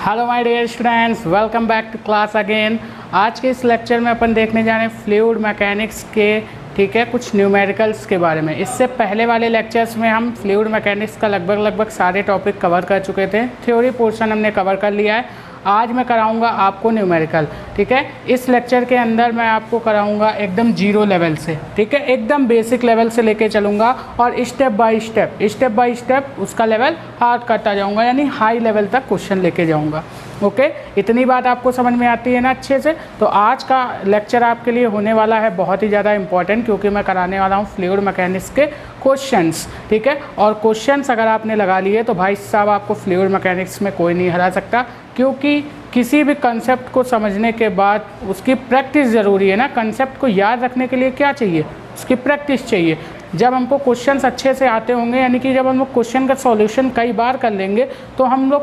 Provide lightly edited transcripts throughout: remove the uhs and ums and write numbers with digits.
Hello my dear students, welcome back to class again. आज के इस लेक्चर में अपन देखने जा रहे हैं फ्लूइड मैकेनिक्स के कुछ न्यूमेरिकल्स के बारे में। इससे पहले वाले लेक्चर्स में हम फ्लूइड मैकेनिक्स का लगभग सारे टॉपिक कवर कर चुके थे। थ्योरी पोर्शन हमने कवर कर लिया है। आज मैं कराऊंगा आपको न्यूमेरिकल, ठीक है। इस लेक्चर के अंदर मैं आपको कराऊंगा एकदम जीरो लेवल से, ठीक है, एकदम बेसिक लेवल से लेके चलूँगा और स्टेप बाय स्टेप उसका लेवल हार्ड करता जाऊँगा, यानी हाई लेवल तक क्वेश्चन लेके जाऊँगा। ओके, इतनी बात आपको समझ में आती है ना अच्छे से। तो आज का लेक्चर आपके लिए होने वाला है बहुत ही ज़्यादा इंपॉर्टेंट, क्योंकि मैं कराने वाला हूँ फ्लूइड मैकेनिक्स के क्वेश्चंस, ठीक है। और क्वेश्चंस अगर आपने लगा लिए तो भाई साहब आपको फ्लूइड मैकेनिक्स में कोई नहीं हरा सकता, क्योंकि किसी भी कंसेप्ट को समझने के बाद उसकी प्रैक्टिस ज़रूरी है ना। कंसेप्ट को याद रखने के लिए क्या चाहिए? उसकी प्रैक्टिस चाहिए। जब हमको क्वेश्चंस अच्छे से आते होंगे, यानी कि जब हम लोग क्वेश्चन का सॉल्यूशन कई बार कर लेंगे, तो हम लोग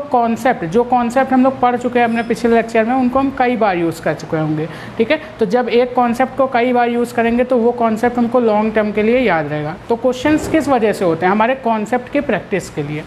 जो कॉन्सेप्ट हम लोग पढ़ चुके हैं अपने पिछले लेक्चर में, उनको हम कई बार यूज़ कर चुके होंगे, ठीक है। तो जब एक कॉन्सेप्ट को कई बार यूज़ करेंगे तो वो कॉन्सेप्ट हमको लॉन्ग टर्म के लिए याद रहेगा। तो क्वेश्चंस किस वजह से होते हैं? हमारे कॉन्सेप्ट की प्रैक्टिस के लिए।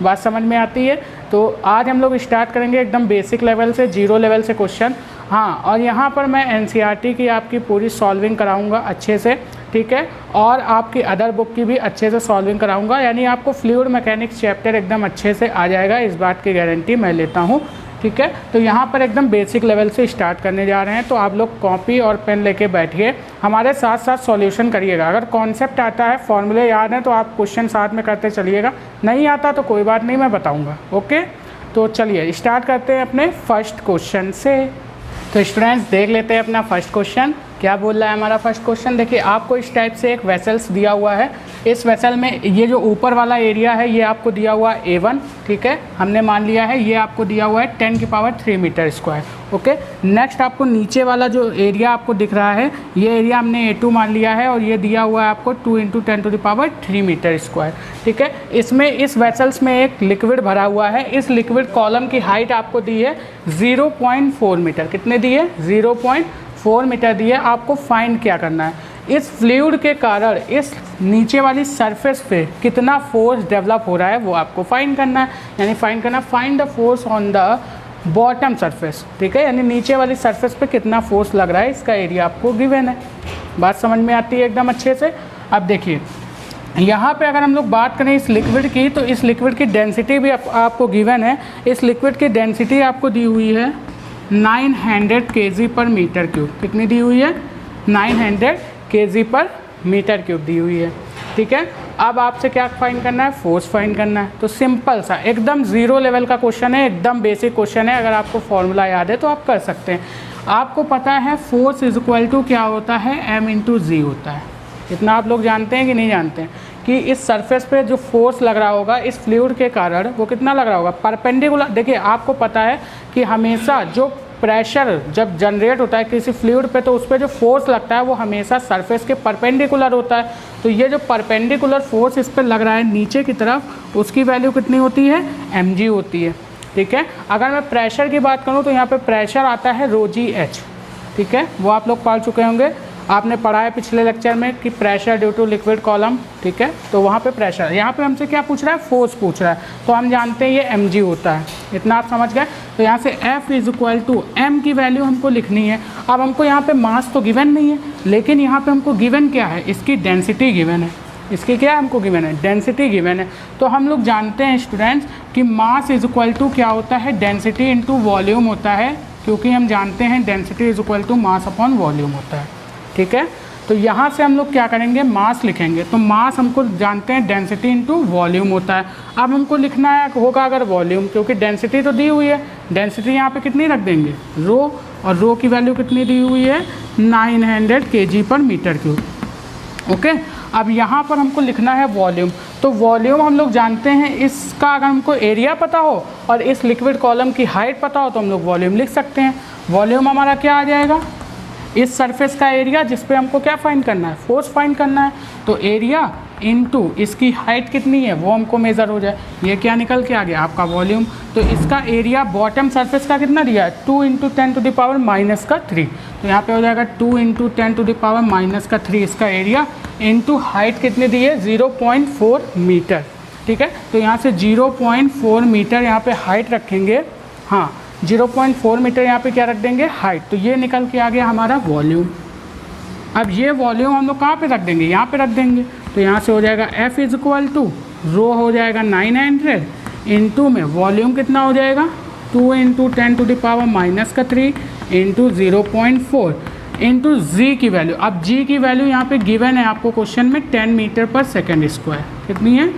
बात समझ में आती है? तो आज हम लोग स्टार्ट करेंगे एकदम बेसिक लेवल से, जीरो लेवल से क्वेश्चन। हाँ, और यहाँ पर मैं एनसीईआरटी की आपकी पूरी सॉल्विंग कराऊंगा अच्छे से, ठीक है, और आपकी अदर बुक की भी अच्छे से सॉल्विंग कराऊंगा, यानी आपको फ्लूइड मैकेनिक्स चैप्टर एकदम अच्छे से आ जाएगा, इस बात की गारंटी मैं लेता हूँ, ठीक है। तो यहाँ पर एकदम बेसिक लेवल से स्टार्ट करने जा रहे हैं। तो आप लोग कॉपी और पेन लेके बैठिए, हमारे साथ साथ सॉल्यूशन करिएगा। अगर कॉन्सेप्ट आता है, फॉर्मूले याद हैं, तो आप क्वेश्चन साथ में करते चलिएगा। नहीं आता तो कोई बात नहीं, मैं बताऊँगा। ओके, तो चलिए स्टार्ट करते हैं अपने फर्स्ट क्वेश्चन से। तो स्टूडेंट्स देख लेते हैं अपना फर्स्ट क्वेश्चन क्या बोल रहा है। हमारा फर्स्ट क्वेश्चन देखिए, आपको इस टाइप से एक वेसल्स दिया हुआ है। इस वेसल में ये जो ऊपर वाला एरिया है ये आपको दिया हुआ है A1, ठीक है, हमने मान लिया है। ये आपको दिया हुआ है 10⁻³ मीटर स्क्वायर। ओके, नेक्स्ट आपको नीचे वाला जो एरिया आपको दिख रहा है, ये एरिया हमने A2 मान लिया है, और ये दिया हुआ है आपको 2 × 10⁻³ मीटर स्क्वायर, ठीक है। इसमें इस वेसल्स में एक लिक्विड भरा हुआ है। इस लिक्विड कॉलम की हाइट आपको दी है 0.4 मीटर। कितने दी है? 0.4 मीटर दी है। आपको फाइंड क्या करना है? इस फ्लूइड के कारण इस नीचे वाली सरफेस पे कितना फोर्स डेवलप हो रहा है वो आपको फाइंड करना है, यानी find the force on the bottom surface, ठीक है, यानी नीचे वाली सरफेस पे कितना फोर्स लग रहा है, इसका एरिया आपको गिवन है। बात समझ में आती है एकदम अच्छे से। अब देखिए यहाँ पे अगर हम लोग बात करें इस लिक्विड की, तो इस लिक्विड की डेंसिटी भी आपको गिवन है। इस लिक्विड की डेंसिटी आपको दी हुई है 900 kg/m³। कितनी दी हुई है? 900 kg/m³ दी हुई है, ठीक है। अब आपसे क्या फाइंड करना है? फोर्स फाइंड करना है। तो सिंपल सा एकदम जीरो लेवल का क्वेश्चन है, एकदम बेसिक क्वेश्चन है। अगर आपको फॉर्मूला याद है तो आप कर सकते हैं। आपको पता है फोर्स इज इक्वल टू क्या होता है? m × g होता है। इतना आप लोग जानते हैं कि नहीं जानते हैं कि इस सरफेस पे जो फोर्स लग रहा होगा इस फ्लूइड के कारण, वो कितना लग रहा होगा? परपेंडिकुलर। देखिए आपको पता है कि हमेशा जो प्रेशर जब जनरेट होता है किसी फ्लूइड पे, तो उस पर जो फोर्स लगता है वो हमेशा सरफेस के परपेंडिकुलर होता है। तो ये जो परपेंडिकुलर फोर्स इस पर लग रहा है नीचे की तरफ, उसकी वैल्यू कितनी होती है? mg होती है, ठीक है। अगर मैं प्रेशर की बात करूँ तो यहाँ पे प्रेशर आता है ρgh, ठीक है, वो आप लोग पढ़ चुके होंगे, आपने पढ़ा है पिछले लेक्चर में कि pressure due to liquid column, ठीक है। तो वहाँ पे प्रेशर, यहाँ पे हमसे क्या पूछ रहा है? फोर्स पूछ रहा है, तो हम जानते हैं ये mg होता है। इतना आप समझ गए। तो यहाँ से F = m की वैल्यू हमको लिखनी है। अब हमको यहाँ पे मास तो गिवन नहीं है, लेकिन यहाँ पे हमको गिवन क्या है? इसकी डेंसिटी गिवन है। इसकी क्या हमको गिवन है? डेंसिटी गिवन है। तो हम लोग जानते हैं स्टूडेंट्स कि मास = क्या होता है? डेंसिटी × वॉल्यूम होता है, क्योंकि हम जानते हैं डेंसिटी = मास/वॉल्यूम होता है, ठीक है। तो यहाँ से हम लोग क्या करेंगे? मास लिखेंगे। तो मास हमको जानते हैं डेंसिटी × वॉल्यूम होता है। अब हमको लिखना है होगा अगर वॉल्यूम, क्योंकि डेंसिटी तो दी हुई है, डेंसिटी यहाँ पे कितनी रख देंगे? रो, और रो की वैल्यू कितनी दी हुई है? 900 kg/m³। ओके, अब यहाँ पर हमको लिखना है वॉल्यूम। तो वॉल्यूम हम लोग जानते हैं, इसका अगर हमको एरिया पता हो और इस लिक्विड कॉलम की हाइट पता हो तो हम लोग वॉल्यूम लिख सकते हैं। वॉल्यूम हमारा क्या आ जाएगा? इस सरफेस का एरिया जिस पे हमको क्या फाइंड करना है? फोर्स फाइंड करना है। तो एरिया इनटू इसकी हाइट कितनी है वो हमको मेज़र हो जाए। ये क्या निकल के आ गया? आपका वॉल्यूम। तो इसका एरिया बॉटम सरफेस का कितना दिया है? 2 × 10⁻³ तो यहाँ पे हो जाएगा 2 × 10⁻³ इसका एरिया, इनटू हाइट कितनी दी है? 0.4 मीटर, ठीक है। तो यहाँ से 0.4 मीटर यहाँ पे हाइट रखेंगे। हाँ 0.4 मीटर यहाँ पे क्या रख देंगे, हाइट। तो ये निकल के आ गया हमारा वॉल्यूम। अब ये वॉल्यूम हम लोग कहाँ पे रख देंगे, यहाँ पे रख देंगे। तो यहाँ से हो जाएगा F इक्वल टू रो हो जाएगा 900 इंटू में वॉल्यूम कितना हो जाएगा 2 इंटू 10⁻³ इंटू 0.4 इंटू जी की वैल्यू। अब जी की वैल्यू यहाँ पे गिवन है आपको क्वेश्चन में 10 मीटर पर सेकेंड स्क्वायर। कितनी है,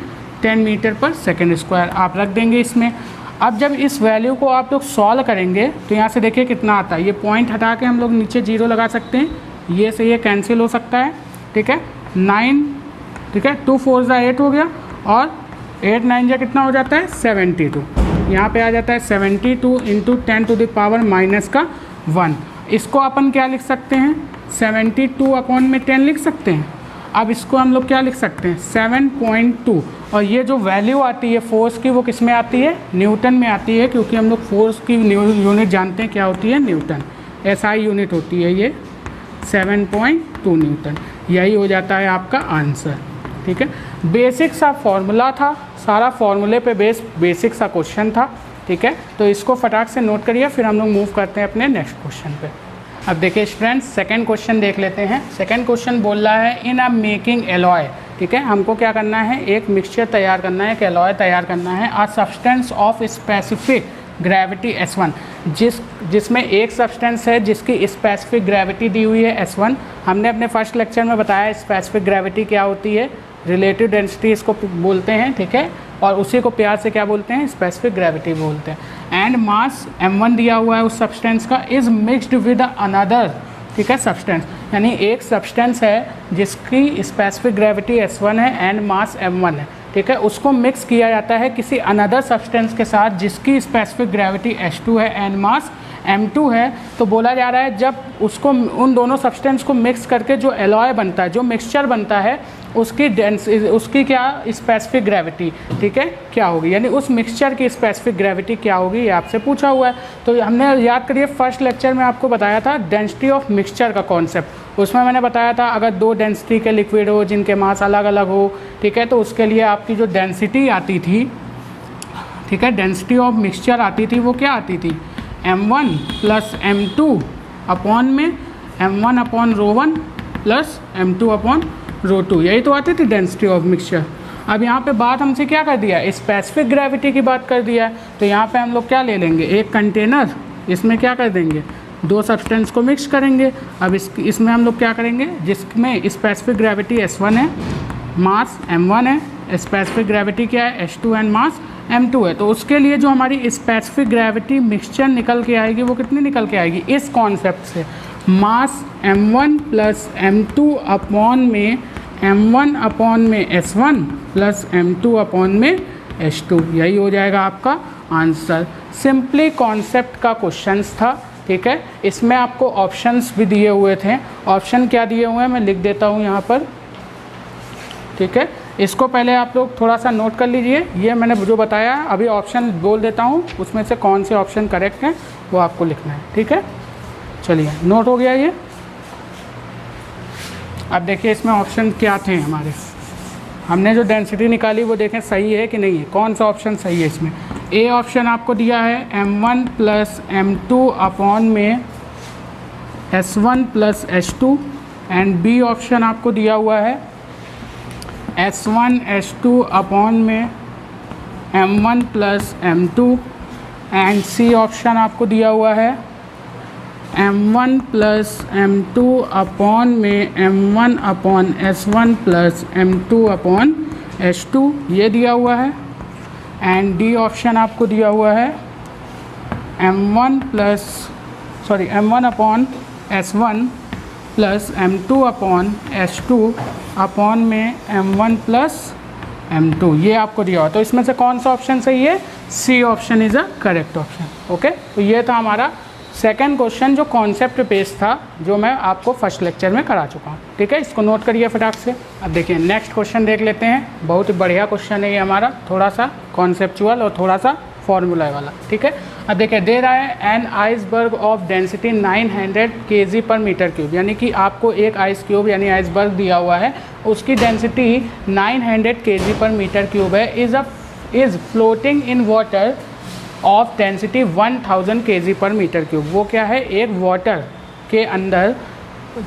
10 मीटर पर सेकेंड स्क्वायर आप रख देंगे इसमें। अब जब इस वैल्यू को आप लोग सॉल्व करेंगे तो यहाँ से देखिए कितना आता है। ये पॉइंट हटा के हम लोग नीचे 0 लगा सकते हैं, ये से ये कैंसिल हो सकता है, ठीक है। 9, ठीक है, 2 4 जा 8 हो गया और 8 9 जा कितना हो जाता है 72। यहाँ पे आ जाता है 72 इंटू 10⁻⁻1। इसको अपन क्या लिख सकते हैं, 72 अपॉन में 10 लिख सकते हैं। अब इसको हम लोग क्या लिख सकते हैं 7.2। और ये जो वैल्यू आती है फोर्स की वो किस में आती है, न्यूटन में आती है, क्योंकि हम लोग फोर्स की यूनिट जानते हैं क्या होती है, न्यूटन। SI यूनिट होती है ये 7.2 न्यूटन। यही हो जाता है आपका आंसर, ठीक है। बेसिक सा फॉर्मूला था, सारा फॉर्मूले पे बेसिक सा क्वेश्चन था, ठीक है। तो इसको फटाक से नोट करिए, फिर हम लोग मूव करते हैं अपने नेक्स्ट क्वेश्चन पे। अब देखिए स्टूडेंट्स सेकंड क्वेश्चन देख लेते हैं। सेकंड क्वेश्चन बोल रहा है इन अ मेकिंग एलॉय, ठीक है। हमको क्या करना है, एक मिक्सचर तैयार करना है, एक एलॉय तैयार करना है। A substance of specific gravity S1, जिसमें एक सब्सटेंस है जिसकी स्पेसिफिक ग्रेविटी दी हुई है S1। हमने अपने फर्स्ट लेक्चर में बताया स्पेसिफिक ग्रेविटी क्या होती है, रिलेटिव डेंसिटी इसको बोलते हैं, ठीक है। और उसी को प्यार से क्या बोलते हैं, स्पेसिफिक ग्रेविटी बोलते हैं। एंड मास m1 दिया हुआ है उस सब्सटेंस का, इज़ मिक्सड विद अनदर, ठीक है, सब्सटेंस। यानी एक सब्सटेंस है जिसकी स्पेसिफिक ग्रेविटी S1 है एंड मास m1 है, ठीक है। उसको मिक्स किया जाता है किसी अनदर सब्सटेंस के साथ जिसकी स्पेसिफिक ग्रेविटी S2 है एंड मास m2 है। तो बोला जा रहा है जब उसको उन दोनों सब्सटेंस को मिक्स करके जो एलॉय बनता है, जो मिक्सचर बनता है, उसकी क्या स्पेसिफिक ग्रेविटी, ठीक है, क्या होगी, यानी उस मिक्सचर की स्पेसिफिक ग्रेविटी क्या होगी, ये आपसे पूछा हुआ है। तो हमने याद करिए फर्स्ट लेक्चर में आपको बताया था डेंसिटी ऑफ मिक्सचर का कॉन्सेप्ट। उसमें मैंने बताया था अगर 2 डेंसिटी के लिक्विड हो जिनके मास अलग अलग हो, ठीक है, तो उसके लिए आपकी जो डेंसिटी आती थी, ठीक है, डेंसिटी ऑफ मिक्सचर आती थी, वो क्या आती थी m1 प्लस m2 अपॉन में m1 upon ρ1 plus m2 upon ρ2, यही तो आती थी डेंसिटी ऑफ मिक्सचर। अब यहाँ पे बात हमसे क्या कर दिया, स्पेसिफिक ग्रेविटी की बात कर दिया है। तो यहाँ पे हम लोग क्या ले लेंगे, एक कंटेनर, इसमें क्या कर देंगे 2 सब्सटेंस को मिक्स करेंगे। अब इसमें हम लोग क्या करेंगे, जिसमें स्पेसिफिक ग्रेविटी S1 है, मास m1 है, स्पेसिफिक ग्रेविटी क्या है S2 एंड मास m2 है। तो उसके लिए जो हमारी स्पेसिफिक ग्रेविटी मिक्सचर निकल के आएगी वो कितनी निकल के आएगी, इस कॉन्सेप्ट से मास m1 प्लस m2 अपॉन में m1 अपॉन में S1 प्लस m2 अपॉन में S2, यही हो जाएगा आपका आंसर। सिंपली कॉन्सेप्ट का क्वेश्चंस था, ठीक है। इसमें आपको ऑप्शंस भी दिए हुए थे। ऑप्शन क्या दिए हुए हैं मैं लिख देता हूँ यहाँ पर, ठीक है। इसको पहले आप लोग थोड़ा सा नोट कर लीजिए। ये मैंने जो बताया अभी ऑप्शन बोल देता हूँ, उसमें से कौन से ऑप्शन करेक्ट हैं वो आपको लिखना है, ठीक है। चलिए नोट हो गया ये। अब देखिए इसमें ऑप्शन क्या थे हमारे, हमने जो डेंसिटी निकाली वो देखें सही है कि नहीं है, कौन सा ऑप्शन सही है इसमें। ए ऑप्शन आपको दिया है m1 प्लस m2 अपॉन में S1 plus S2 and B option आपको दिया हुआ है S1 S2 अपॉन में m1 plus m2 and C option आपको दिया हुआ है m1 प्लस m2 अपॉन में m1 upon S1 plus m2 upon S2, ये दिया हुआ है। एंड डी ऑप्शन आपको दिया हुआ है m1 upon S1 plus m2 upon S2 upon में m1 प्लस m2, ये आपको दिया हुआ। तो इसमें से कौन सा ऑप्शन सही है, C option is a correct option, okay. तो ये था हमारा सेकंड क्वेश्चन जो कॉन्सेप्ट बेस्ड था, जो मैं आपको फर्स्ट लेक्चर में करा चुका हूँ, ठीक है। इसको नोट करिए फटाक से। अब देखिए नेक्स्ट क्वेश्चन देख लेते हैं। बहुत ही बढ़िया क्वेश्चन है ये हमारा, थोड़ा सा कॉन्सेप्चुअल और थोड़ा सा फॉर्मूला वाला, ठीक है। अब देखिए दे रहा है an iceberg of density 900 kg per metre cube, यानी कि आपको एक आइस क्यूब यानी आइसबर्ग दिया हुआ है, उसकी density 900 kg per metre cube है, is floating in water of density 1000 kg per metre cube. वो क्या है, एक वाटर के अंदर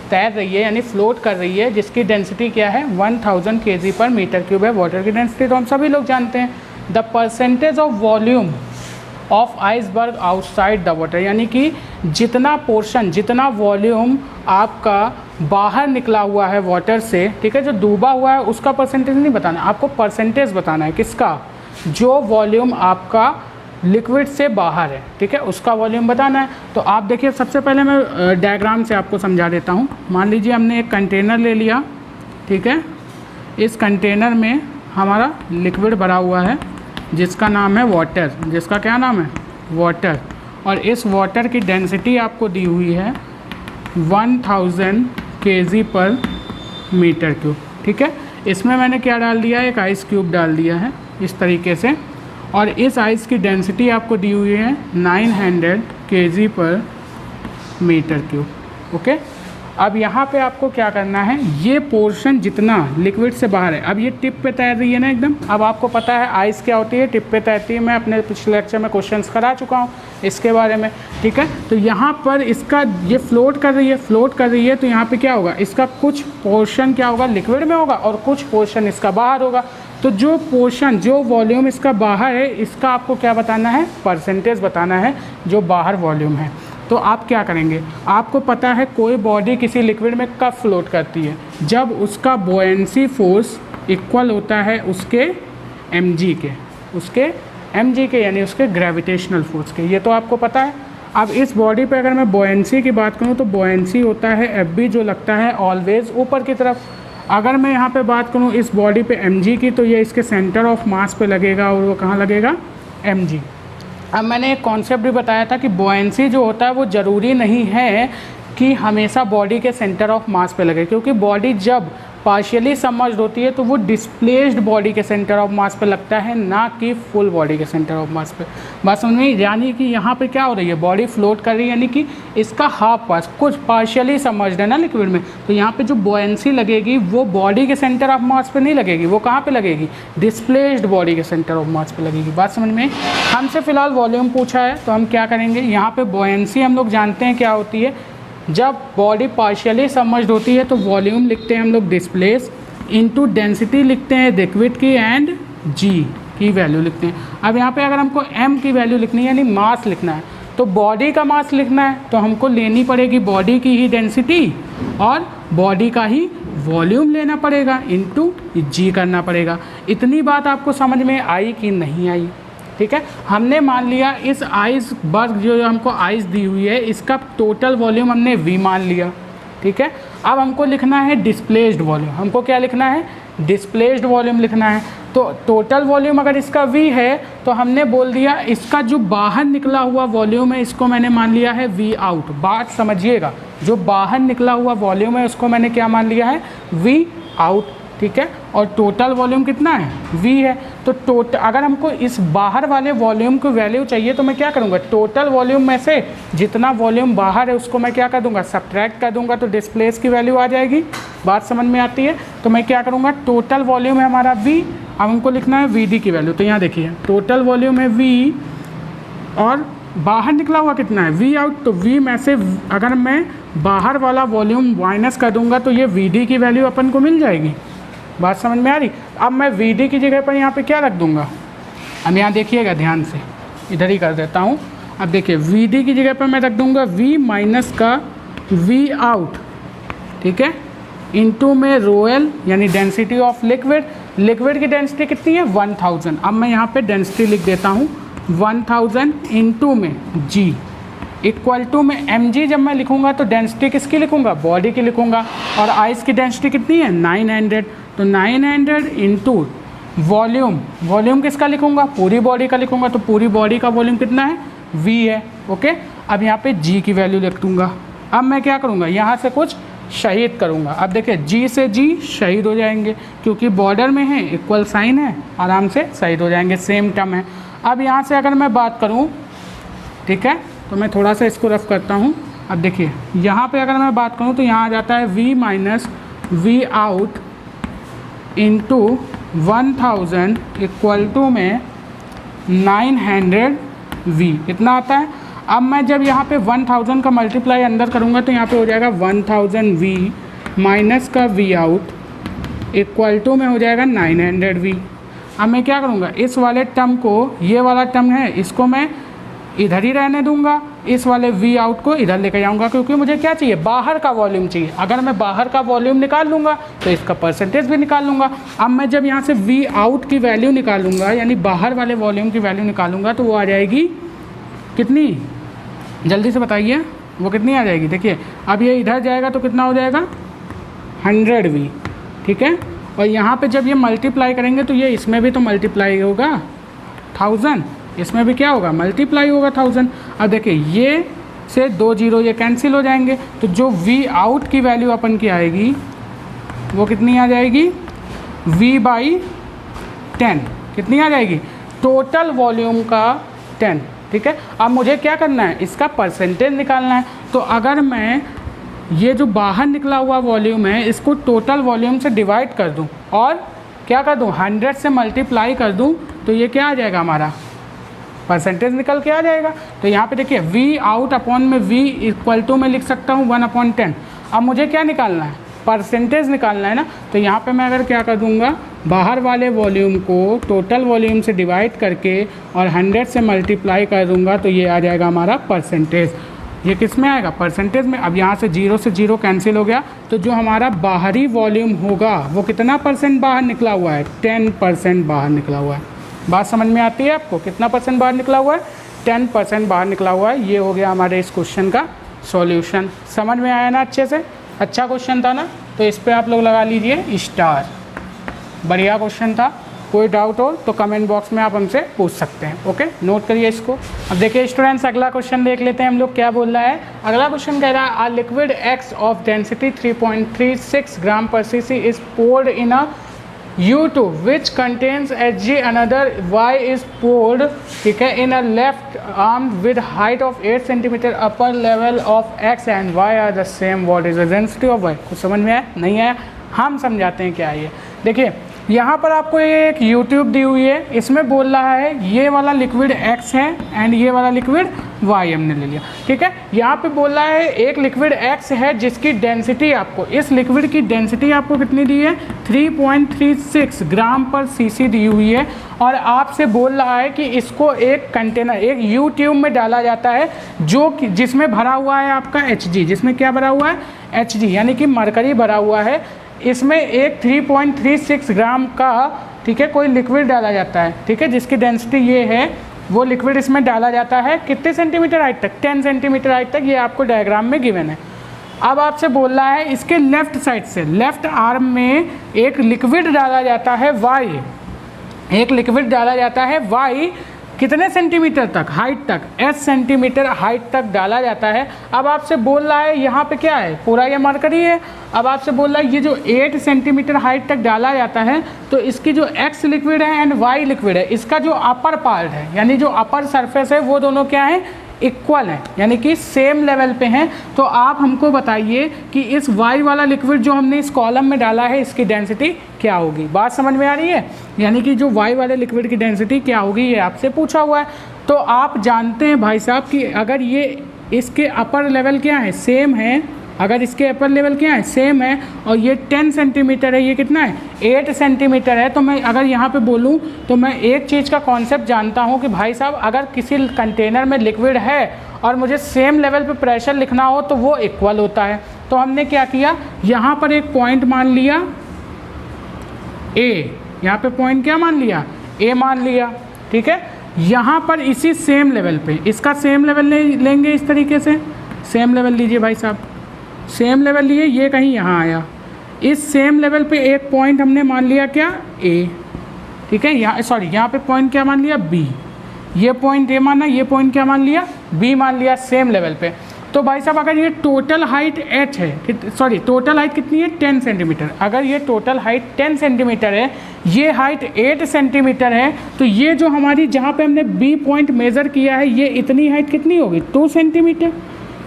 तैर रही है यानी फ्लोट कर रही है, जिसकी डेंसिटी क्या है 1000 kg पर मीटर क्यूब है वाटर की डेंसिटी, तो हम सभी लोग जानते हैं। The percentage of volume of iceberg outside the water, यानी कि जितना पोर्शन, जितना वॉल्यूम आपका बाहर निकला हुआ है वाटर से, ठीक है, जो डूबा हुआ है उसका परसेंटेज नहीं बताना, आपको परसेंटेज बताना है किसका, जो वॉल्यूम आपका लिक्विड से बाहर है, ठीक है, उसका वॉल्यूम बताना है। तो आप देखिए, सबसे पहले मैं डायग्राम से आपको समझा देता हूँ। मान लीजिए हमने एक कंटेनर ले लिया, ठीक है, इस कंटेनर में हमारा लिक्विड भरा हुआ है जिसका नाम है वाटर, जिसका क्या नाम है, वाटर, और इस वाटर की डेंसिटी आपको दी हुई है 1000 kg पर मीटर क्यूब, ठीक है। इसमें मैंने क्या डाल दिया है, एक आइस क्यूब डाल दिया है इस तरीके से, और इस आइस की डेंसिटी आपको दी हुई है 900 kg per metre cube, okay. अब यहाँ पे आपको क्या करना है, ये पोर्शन जितना लिक्विड से बाहर है, अब ये टिप पे तैर रही है ना एकदम। अब आपको पता है आइस क्या होती है, टिप पे तैरती है, मैं अपने पिछले लेक्चर में क्वेश्चंस करा चुका हूँ इसके बारे में, ठीक है। तो यहाँ पर इसका ये फ्लोट कर रही है, फ्लोट कर रही है, तो यहाँ पे क्या होगा, इसका कुछ पोर्शन क्या होगा, लिक्विड में होगा, और कुछ पोर्शन इसका बाहर होगा। तो जो पोर्शन, जो वॉल्यूम इसका बाहर है, इसका आपको क्या बताना है, परसेंटेज बताना है, जो बाहर वॉल्यूम है। तो आप क्या करेंगे, आपको पता है कोई बॉडी किसी लिक्विड में कब फ्लोट करती है, जब उसका बॉयंसी फोर्स इक्वल होता है उसके mg के, उसके mg के यानी उसके ग्रेविटेशनल फोर्स के, ये तो आपको पता है। अब इस बॉडी पे अगर मैं बॉयंसी की बात करूँ तो बॉयंसी होता है Fb, जो लगता है ऑलवेज ऊपर की तरफ। अगर मैं यहाँ पे बात करूँ इस बॉडी पे mg की, तो ये इसके सेंटर ऑफ मास पे लगेगा, और वो कहाँ लगेगा, mg। अब मैंने एक कॉन्सेप्ट भी बताया था कि बॉयंसी जो होता है वो ज़रूरी नहीं है कि हमेशा बॉडी के सेंटर ऑफ मास पे लगे, क्योंकि बॉडी जब पार्शियली सबमर्ज्ड होती है तो वो डिस्प्लेस्ड बॉडी के सेंटर ऑफ मास पे लगता है, ना कि फुल बॉडी के सेंटर ऑफ मास पे। बात समझ में, यानी कि यहाँ पे क्या हो रही है, बॉडी फ्लोट कर रही है, यानी कि इसका हाफ पास कुछ पार्शियली सबमर्ज्ड है ना लिक्विड में, तो यहाँ पे जो बॉयंसी लगेगी वो बॉडी के सेंटर ऑफ मास पे नहीं लगेगी, वो कहाँ पे लगेगी, डिस्प्लेस्ड बॉडी के सेंटर ऑफ मास पे लगेगी। बात समझ में, हमसे फिलहाल वॉल्यूम पूछा है तो हम क्या करेंगे, यहाँ पे बॉयंसी हम लोग जानते हैं क्या होती है, जब बॉडी पार्शियली सबमर्ज्ड होती है तो वॉल्यूम लिखते हैं हम लोग डिस्प्लेस, इनटू डेंसिटी लिखते हैं लिक्विड की, एंड जी की वैल्यू लिखते हैं। अब यहाँ पे अगर हमको m की वैल्यू लिखनी है यानी मास लिखना है, तो बॉडी का मास लिखना है तो हमको लेनी पड़ेगी बॉडी की ही डेंसिटी और बॉडी का ही वॉल्यूम लेना पड़ेगा, इनटू जी करना पड़ेगा। इतनी बात आपको समझ में आई कि नहीं आई, ठीक है। हमने मान लिया इस आइसबर्ग जो हमको आइस दी हुई है इसका टोटल वॉल्यूम हमने v मान लिया, ठीक है। अब हमको लिखना है डिस्प्लेस्ड वॉल्यूम, हमको क्या लिखना है, डिस्प्लेस्ड वॉल्यूम लिखना है। तो टोटल वॉल्यूम अगर इसका v है तो हमने बोल दिया इसका जो बाहर निकला हुआ वॉल्यूम है इसको मैंने मान लिया है v आउट। बात समझिएगा, जो बाहर निकला हुआ वॉल्यूम है उसको मैंने क्या मान लिया है, v आउट, ठीक है। और टोटल वॉल्यूम कितना है, v है। तो टोटल अगर हमको इस बाहर वाले वॉल्यूम की वैल्यू चाहिए तो मैं क्या करूँगा, टोटल वॉल्यूम में से जितना वॉल्यूम बाहर है उसको मैं क्या कर दूँगा, सब्ट्रैक्ट कर दूँगा, तो डिस्प्लेस की वैल्यू आ जाएगी। बात समझ में आती है। तो मैं क्या करूँगा, टोटल वॉल्यूम है हमारा v, अब हमको लिखना है vd की वैल्यू। तो यहाँ देखिए टोटल वॉल्यूम है v और बाहर निकला हुआ कितना है, v आउट। तो v में से अगर मैं बाहर वाला वॉल्यूम माइनस कर दूँगा तो ये vd की वैल्यू अपन को मिल जाएगी। बात समझ में आ रही। अब मैं vd की जगह पर यहाँ पे क्या रख दूँगा, अब यहाँ देखिएगा ध्यान से, इधर ही कर देता हूँ। अब देखिए vd की जगह पर मैं रख दूँगा v माइनस का v आउट, ठीक है, इनटू में रो एल यानी डेंसिटी ऑफ लिक्विड। लिक्विड की डेंसिटी कितनी है, 1000। अब मैं यहाँ पे डेंसिटी लिख देता हूँ 1000 इनटू में g इक्वल टू में mg। जब मैं लिखूँगा तो डेंसिटी किसकी लिखूँगा, बॉडी की लिखूँगा, और आइस की डेंसिटी कितनी है 900। तो 900 इंटू वॉल्यूम, वॉल्यूम किसका लिखूँगा, पूरी बॉडी का लिखूँगा, तो पूरी बॉडी का वॉल्यूम कितना है, v है, ओके। अब यहाँ पे g की वैल्यू लिख दूँगा। अब मैं क्या करूँगा, यहाँ से कुछ शहीद करूँगा। अब देखिए g से g शहीद हो जाएंगे क्योंकि बॉर्डर में है, इक्वल साइन है, आराम से शहीद हो जाएंगे, सेम टर्म है। अब यहाँ से अगर मैं बात करूँ, ठीक है, तो मैं थोड़ा सा इसको रफ करता हूँ। अब देखिए यहाँ पे अगर मैं बात करूँ तो यहाँ आ जाता है v minus v out into 1000 equal to में 900 v इतना आता है। अब मैं जब यहाँ पे 1000 का मल्टीप्लाई अंदर करूँगा तो यहाँ पे हो जाएगा 1000 v माइनस का v आउट इक्वल टू में हो जाएगा 900 v। अब मैं क्या करूँगा, इस वाले टर्म को, ये वाला टर्म है इसको मैं इधर ही रहने दूंगा, इस वाले v आउट को इधर लेके जाऊंगा, क्योंकि मुझे क्या चाहिए, बाहर का वॉल्यूम चाहिए। अगर मैं बाहर का वॉल्यूम निकाल लूँगा तो इसका परसेंटेज भी निकाल लूँगा। अब मैं जब यहाँ से v आउट की वैल्यू निकालूंगा, यानी बाहर वाले वॉल्यूम की वैल्यू निकालूंगा, तो वो आ जाएगी कितनी, जल्दी से बताइए, वो कितनी आ जाएगी। देखिए अब ये इधर जाएगा तो कितना हो जाएगा 100v, ठीक है। और यहाँ पे जब ये मल्टीप्लाई करेंगे तो ये इसमें भी तो मल्टीप्लाई होगा 1000, इसमें भी क्या होगा, मल्टीप्लाई होगा 1000। अब देखिए ये से 2 0 ये कैंसिल हो जाएंगे, तो जो v आउट की वैल्यू अपन की आएगी वो कितनी आ जाएगी, v/10 कितनी आ जाएगी, टोटल वॉल्यूम का 10, ठीक है। अब मुझे क्या करना है, इसका परसेंटेज निकालना है। तो अगर मैं ये जो बाहर निकला हुआ वॉल्यूम है इसको टोटल वॉल्यूम से डिवाइड कर दूं और क्या कर दूं, 100 से मल्टीप्लाई कर दूं, तो ये क्या आ जाएगा, हमारा परसेंटेज निकल के आ जाएगा। तो यहाँ पे देखिए v आउट अपॉन में v इक्वल टू में लिख सकता हूँ 1/10। अब मुझे क्या निकालना है, परसेंटेज निकालना है ना। तो यहाँ पे मैं अगर क्या कर दूँगा, बाहर वाले वॉल्यूम को टोटल वॉल्यूम से डिवाइड करके और 100 से मल्टीप्लाई कर दूँगा, तो ये आ जाएगा हमारा परसेंटेज। ये किस में आएगा, परसेंटेज में। अब यहाँ से 0 से 0 कैंसिल हो गया, तो जो हमारा बाहरी वॉल्यूम होगा वो कितना परसेंट बाहर निकला हुआ है, 10% बाहर निकला हुआ है। बात समझ में आती है आपको, कितना परसेंट बाहर निकला हुआ है, 10% बाहर निकला हुआ है। ये हो गया हमारे इस क्वेश्चन का सॉल्यूशन। समझ में आया ना अच्छे से, अच्छा क्वेश्चन था ना। तो इस पर आप लोग लगा लीजिए स्टार, बढ़िया क्वेश्चन था। कोई डाउट हो तो कमेंट बॉक्स में आप हमसे पूछ सकते हैं, ओके, नोट करिए इसको। अब देखिए स्टूडेंट्स, अगला क्वेश्चन देख लेते हैं हम लोग क्या बोल रहा है। अगला क्वेश्चन कह रहा है आ लिक्विड एक्स ऑफ डेंसिटी 3.36 ग्राम पर cc is poured in a U2 which contains Hg, another Y is poured, ठीक है, in a left arm with height of 8 cm, upper level of X and Y are the same. What is the density of Y? कुछ समझ में आया, नहीं आया, हम समझाते हैं क्या है ये। देखिए यहाँ पर आपको एक YouTube दी हुई है, इसमें बोल रहा है ये वाला लिक्विड X है एंड ये वाला लिक्विड Y हमने ले लिया, ठीक है। यहाँ पे बोल रहा है एक लिक्विड X है जिसकी डेंसिटी आपको, इस लिक्विड की डेंसिटी आपको कितनी दी है, 3.36 ग्राम पर cc दी हुई है। और आपसे बोल रहा है कि इसको एक कंटेनर, एक U ट्यूब में डाला जाता है जो कि जिसमें भरा हुआ है आपका Hg, जिसमें क्या भरा हुआ है, Hg यानी कि मरकरी भरा हुआ है। इसमें एक 3.36 ग्राम का, ठीक है, कोई लिक्विड डाला जाता है, ठीक है, जिसकी डेंसिटी ये है, वो लिक्विड इसमें डाला जाता है कितने सेंटीमीटर हाइट तक, 10 सेंटीमीटर हाइट तक। ये आपको डायग्राम में गिवन है। अब आपसे बोल रहा है इसके लेफ्ट साइड से, लेफ्ट आर्म में एक लिक्विड डाला जाता है Y, एक लिक्विड डाला जाता है Y कितने सेंटीमीटर तक, हाइट तक, 8 सेंटीमीटर हाइट तक डाला जाता है। अब आपसे बोल रहा है यहाँ पे क्या है, पूरा ये मरकरी है। अब आपसे बोल रहा है ये जो 8 सेंटीमीटर हाइट तक डाला जाता है, तो इसकी जो X लिक्विड है एंड Y लिक्विड है, इसका जो अपर पार्ट है, यानी जो अपर सरफेस है, वो दोनों क्या है, इक्वल है, यानी कि सेम लेवल पे हैं। तो आप हमको बताइए कि इस Y वाला लिक्विड जो हमने इस कॉलम में डाला है, इसकी डेंसिटी क्या होगी। बात समझ में आ रही है, यानी कि जो Y वाले लिक्विड की डेंसिटी क्या होगी, ये आपसे पूछा हुआ है। तो आप जानते हैं भाई साहब कि अगर ये इसके अपर लेवल क्या है, सेम है, अगर इसके अपर लेवल क्या है, सेम है, और ये 10 सेंटीमीटर है, ये कितना है, 8 सेंटीमीटर है, तो मैं अगर यहाँ पे बोलूँ तो मैं एक चीज़ का कॉन्सेप्ट जानता हूँ कि भाई साहब अगर किसी कंटेनर में लिक्विड है और मुझे सेम लेवल पे प्रेशर लिखना हो तो वो इक्वल होता है। तो हमने क्या किया, यहाँ पर एक पॉइंट मान लिया A, यहाँ पे पॉइंट क्या मान लिया, A मान लिया, ठीक है। यहाँ पर इसी सेम लेवल पे इसका सेम लेवल लेंगे, इस तरीके से सेम लेवल लीजिए भाई साहब, सेम लेवल लिए, ये कहीं यहाँ आया, इस सेम लेवल पे एक पॉइंट हमने मान लिया क्या, A, ठीक है। यहाँ सॉरी, यहाँ पे पॉइंट क्या मान लिया, B, ये पॉइंट A माना, ये पॉइंट क्या मान लिया, B मान लिया, सेम लेवल पे। तो भाई साहब अगर ये टोटल हाइट h है, सॉरी टोटल हाइट कितनी है, 10 सेंटीमीटर, अगर ये टोटल हाइट 10 सेंटीमीटर है, ये हाइट 8 सेंटीमीटर है, तो ये जो हमारी जहाँ पे हमने B पॉइंट मेज़र किया है, ये इतनी हाइट कितनी होगी, 2 सेंटीमीटर,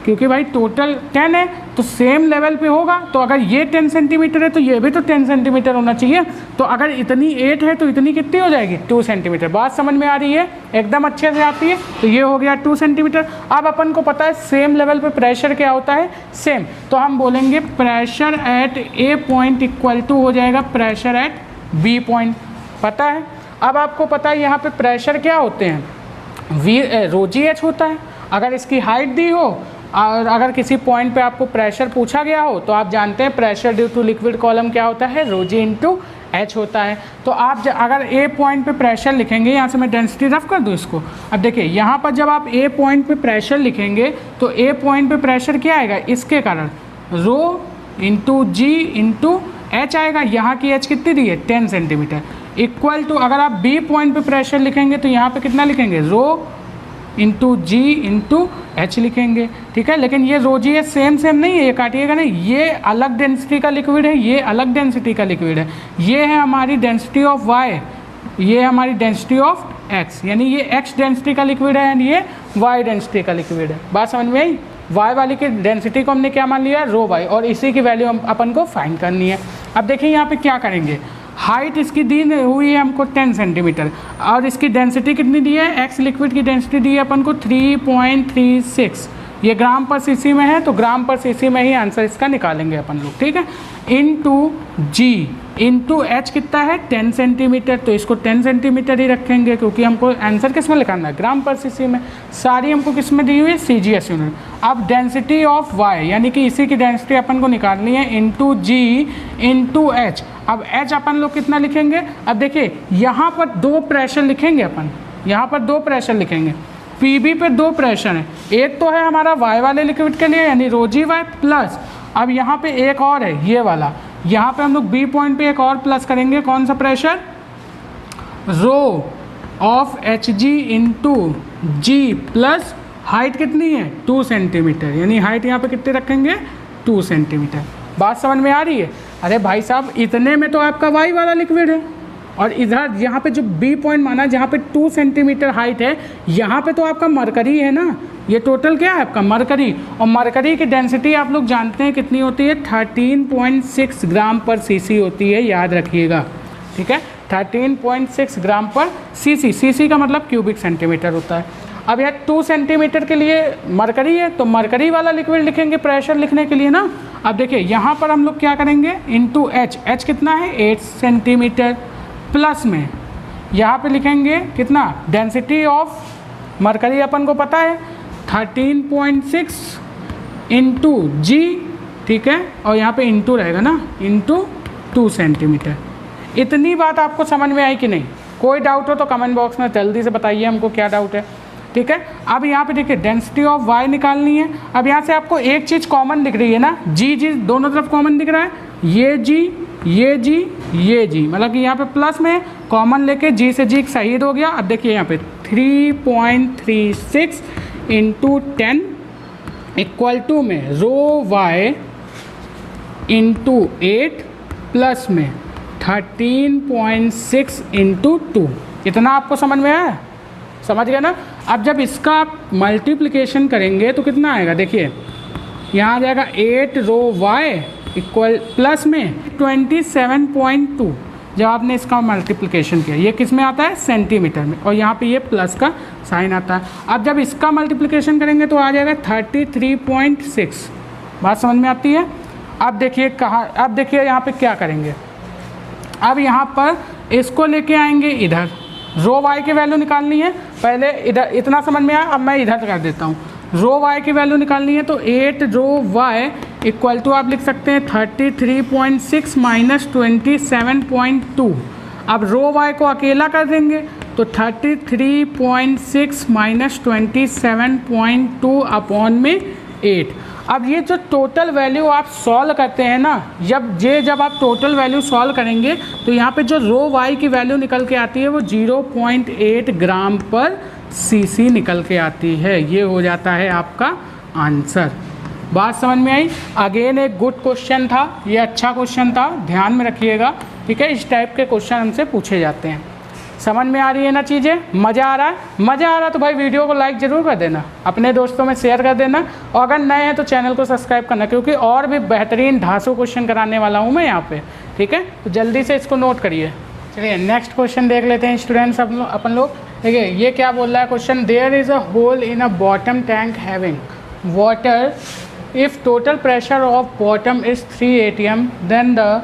क्योंकि भाई टोटल 10 है तो सेम लेवल पे होगा, तो अगर ये 10 सेंटीमीटर है तो ये भी तो 10 सेंटीमीटर होना चाहिए। तो अगर इतनी 8 है तो इतनी कितनी हो जाएगी 2 सेंटीमीटर। बात समझ में आ रही है, एकदम अच्छे से आती है। तो ये हो गया 2 सेंटीमीटर। अब अपन को पता है सेम लेवल पे प्रेशर क्या होता है, सेम, तो हम बोलेंगे pressure at A point equal to हो जाएगा प्रेशर एट बी पॉइंट, पता है। अब आपको पता है यहाँ पे प्रेशर क्या होते हैं, रो जी एच होता है। अगर इसकी हाइट दी हो और अगर किसी पॉइंट पे आपको प्रेशर पूछा गया हो तो आप जानते हैं pressure due to liquid column क्या होता है, रो जी इंटू एच होता है। तो आप अगर ए पॉइंट पे प्रेशर लिखेंगे, यहाँ से मैं डेंसिटी रफ कर दूँ इसको। अब देखिए यहाँ पर जब आप ए पॉइंट पे प्रेशर लिखेंगे तो ए पॉइंट पे प्रेशर क्या आएगा, इसके कारण rho into G into H आएगा। यहाँ की एच कितनी दी है 10 सेंटीमीटर, इक्वल टू अगर आप बी पॉइंट पे प्रेशर लिखेंगे तो यहाँ पे कितना लिखेंगे, rho into G into H लिखेंगे, ठीक है। लेकिन ये रो जी एच सेम नहीं है, ये काटिएगा नहीं, ये अलग डेंसिटी का लिक्विड है, ये अलग डेंसिटी का लिक्विड है। ये है हमारी डेंसिटी ऑफ वाई, ये है हमारी डेंसिटी ऑफ एक्स, यानी ये एक्स डेंसिटी का लिक्विड है एंड ये वाई डेंसिटी का लिक्विड है। बात समझ में आई। वाई वाली की डेंसिटी को हमने क्या मान लिया, रो वाई, और इसी की वैल्यू हम अपन को फाइंड करनी है। अब देखिए यहाँ पे क्या करेंगे, हाइट इसकी दी हुई है हमको 10 सेंटीमीटर और इसकी डेंसिटी कितनी दी है, एक्स लिक्विड की डेंसिटी दी है अपन को 3.36, ये ग्राम पर सीसी में है तो ग्राम पर सीसी में ही आंसर इसका निकालेंगे अपन लोग, ठीक है। इनटू जी इंटू एच कितना है 10 सेंटीमीटर, तो इसको 10 सेंटीमीटर ही रखेंगे क्योंकि हमको आंसर किस में लिखाना है, ग्राम पर सीसी में। सारी हमको किस में दी हुई है, CGS यूनिट। अब डेंसिटी ऑफ वाई यानी कि इसी की डेंसिटी अपन को निकालनी है, इंटू जी इंटू एच। अब एच अपन लोग कितना लिखेंगे, अब देखिए यहाँ पर 2 प्रेशर लिखेंगे अपन, यहाँ पर 2 प्रेशर लिखेंगे, पीबी पे 2 प्रेशर हैं, एक तो है हमारा वाई वाले लिक्विड के लिए यानी रो जी वाई प्लस, अब यहाँ पे एक और है ये वाला, यहाँ पे हम लोग बी पॉइंट पे एक और प्लस करेंगे, कौन सा pressure, rho of H G into G plus height कितनी है 2 सेंटीमीटर, यानी हाइट यहाँ पे कितने रखेंगे 2 सेंटीमीटर। बात समझ में आ रही है। अरे भाई साहब इतने में तो आपका वाई वाला लिक्विड है और इधर यहाँ पे जो बी पॉइंट माना जहाँ पे 2 सेंटीमीटर हाइट है यहाँ पे तो आपका मरकरी है ना, ये टोटल क्या है आपका मरकरी, और मरकरी की डेंसिटी आप लोग जानते हैं कितनी होती है 13.6 ग्राम पर सीसी होती है, याद रखिएगा, ठीक है। 13.6 ग्राम पर सीसी, सीसी का मतलब क्यूबिक सेंटीमीटर होता है। अब यह 2 सेंटीमीटर के लिए मरकरी है तो मरकरी वाला लिक्विड लिखेंगे प्रेशर लिखने के लिए ना। अब देखिए यहाँ पर हम लोग क्या करेंगे, इंटू एच, एच कितना है 8 सेंटीमीटर, प्लस में यहाँ पे लिखेंगे कितना, डेंसिटी ऑफ मरकरी अपन को पता है 13.6 इंटू जी, ठीक है, और यहाँ पे इंटू रहेगा ना, इंटू 2 सेंटीमीटर। इतनी बात आपको समझ में आई कि नहीं, कोई डाउट हो तो कमेंट बॉक्स में जल्दी से बताइए हमको क्या डाउट है, ठीक है। अब यहाँ पे देखिए डेंसिटी ऑफ वाई निकालनी है। अब यहाँ से आपको एक चीज़ कॉमन दिख रही है ना, जी जी दोनों तरफ कॉमन दिख रहा है, ये जी ये जी ये जी, मतलब कि यहाँ पे प्लस में कॉमन लेके जी से जी शहीद हो गया। अब देखिए यहाँ पे 3.36 इंटू 10 इक्वल टू में रो वाई इंटू 8 प्लस में 13.6 इंटू 2, इतना आपको समझ में आया, समझ गया ना। अब जब इसका आप मल्टीप्लिकेशन करेंगे तो कितना आएगा, देखिए यहाँ आ जाएगा 8 रो वाई इक्वल प्लस में 27.2, जब आपने इसका मल्टीप्लिकेशन किया, ये किस में आता है सेंटीमीटर में, और यहाँ पे ये प्लस का साइन आता है। अब जब इसका मल्टीप्लिकेशन करेंगे तो आ जाएगा 33.6, बात समझ में आती है। अब देखिए कहाँ, अब देखिए यहाँ पे क्या करेंगे, अब यहाँ पर इसको लेके आएंगे इधर, रो वाई की वैल्यू निकालनी है, पहले इधर इतना समझ में आया, अब मैं इधर कर देता हूँ, रो वाई की वैल्यू निकालनी है तो 8 रो वाई इक्वल टू आप लिख सकते हैं 33.6 माइनस 27.2। अब रो वाई को अकेला कर देंगे तो 33.6 माइनस 27.2 अपॉन में 8। अब ये जो टोटल वैल्यू आप सॉल्व करते हैं ना, जब आप टोटल वैल्यू सॉल्व करेंगे तो यहाँ पे जो रो वाई की वैल्यू निकल के आती है वो 0.8 ग्राम पर सीसी निकल के आती है, ये हो जाता है आपका आंसर। बात समझ में आई। अगेन एक गुड क्वेश्चन था, ये अच्छा क्वेश्चन था, ध्यान में रखिएगा, ठीक है। इस टाइप के क्वेश्चन हमसे पूछे जाते हैं। समझ में आ रही है ना चीज़ें, मज़ा आ रहा है? मज़ा आ रहा है तो भाई वीडियो को लाइक ज़रूर कर देना, अपने दोस्तों में शेयर कर देना, और अगर नए हैं तो चैनल को सब्सक्राइब करना, क्योंकि और भी बेहतरीन ढांसू क्वेश्चन कराने वाला हूँ मैं यहाँ पे, ठीक है? तो जल्दी से इसको नोट करिए। चलिए नेक्स्ट क्वेश्चन देख लेते हैं स्टूडेंट्स अपन लोग। देखिए ये क्या बोल रहा है question, there is a hole in a bottom tank having water, if total pressure of bottom is 3 atm then the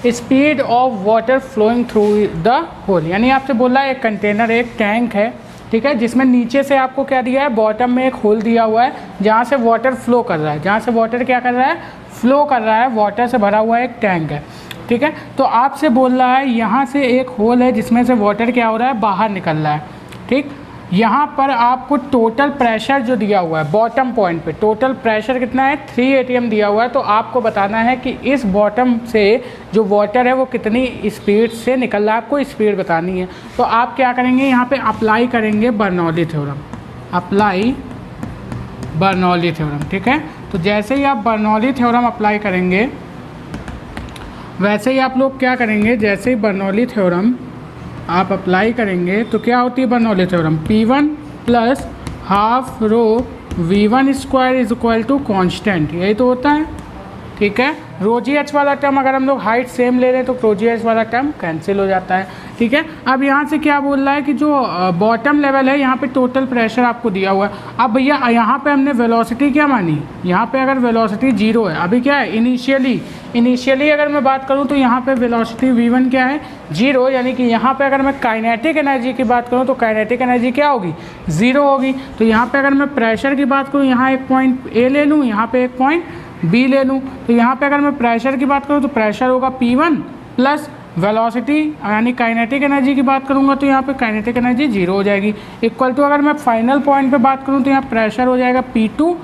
speed of water flowing through the hole. यानी आपसे बोला है एक कंटेनर, एक टैंक है, ठीक है, जिसमें नीचे से आपको क्या दिया है, बॉटम में एक होल दिया हुआ है जहाँ से वाटर फ्लो कर रहा है, जहाँ से वाटर क्या कर रहा है, फ्लो कर रहा है, वाटर से भरा हुआ एक टैंक है, ठीक है। तो आपसे बोल रहा है यहाँ से एक होल है जिसमें से वाटर क्या हो रहा है, बाहर निकल रहा है, ठीक। यहाँ पर आपको टोटल प्रेशर जो दिया हुआ है बॉटम पॉइंट पे, टोटल प्रेशर कितना है, 3 atm दिया हुआ है। तो आपको बताना है कि इस बॉटम से जो वाटर है वो कितनी स्पीड से निकल रहा है, आपको स्पीड बतानी है। तो आप क्या करेंगे, यहाँ पे अप्लाई करेंगे Bernoulli theorem, apply Bernoulli theorem, ठीक है। तो जैसे ही आप बर्नौली थ्योरम अप्लाई करेंगे वैसे ही आप लोग क्या करेंगे, जैसे ही बर्नौली थ्योरम आप अप्लाई करेंगे तो क्या होती है Bernoulli theorem, P1 plus half rho V1 square is equal to constant, यही तो होता है, ठीक है। रो जी एच वाला टर्म अगर हम लोग हाइट सेम ले रहे हैं तो रो जी एच वाला टर्म कैंसिल हो जाता है, ठीक है। अब यहाँ से क्या बोल रहा है कि जो बॉटम लेवल है यहाँ पे टोटल प्रेशर आपको दिया हुआ है। अब भैया यहाँ पे हमने वेलोसिटी क्या मानी, यहाँ पे अगर वेलोसिटी 0 है, अभी क्या है इनिशियली अगर मैं बात करूँ तो यहाँ पे वेलोसिटी V1 क्या है, 0, यानी कि यहाँ पे अगर मैं काइनेटिक एनर्जी की बात करूँ तो काइनेटिक एनर्जी क्या होगी, 0 होगी। तो यहाँ पे अगर मैं प्रेशर की बात करूँ, यहाँ एक पॉइंट A ले लूँ, यहाँ पे एक पॉइंट B ले लूँ, तो यहाँ पे अगर मैं प्रेशर की बात करूँ तो प्रेशर होगा P1 प्लस वेलोसिटी यानी काइनेटिक एनर्जी की बात करूँगा तो यहाँ पे काइनेटिक एनर्जी 0 हो जाएगी, इक्वल टू अगर मैं फाइनल पॉइंट पे बात करूँ तो यहाँ प्रेशर हो जाएगा P2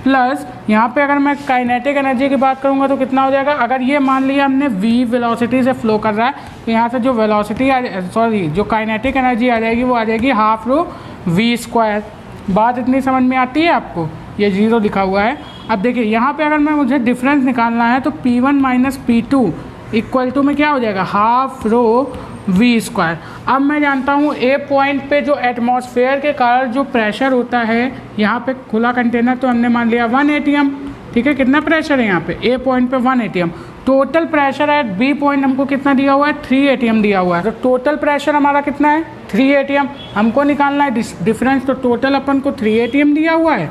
प्लस यहाँ पे अगर मैं काइनेटिक एनर्जी की बात करूँगा तो कितना हो जाएगा, अगर ये मान लिया हमने V वेलोसिटी से फ्लो कर रहा है तो यहाँ से जो वेलोसिटी जो काइनेटिक एनर्जी आ जाएगी वो आ जाएगी हाफ रो V स्क्वायर। बात इतनी समझ में आती है आपको, ये 0 लिखा हुआ है। अब देखिए यहाँ पे अगर मैं मुझे डिफरेंस निकालना है तो P1 minus P2 equal to में क्या हो जाएगा, हाफ रो V स्क्वायर। अब मैं जानता हूँ ए पॉइंट पे जो एटमॉस्फेयर के कारण जो प्रेशर होता है, यहाँ पे खुला कंटेनर तो हमने मान लिया 1 atm, ठीक है। कितना प्रेशर है यहाँ पे, ए पॉइंट पे 1 atm। Total pressure at B point हमको कितना दिया हुआ है, 3 atm दिया हुआ है। तो टोटल प्रेशर हमारा कितना है, 3 atm। हमको निकालना है डिफरेंस, तो टोटल अपन को 3 atm दिया हुआ है,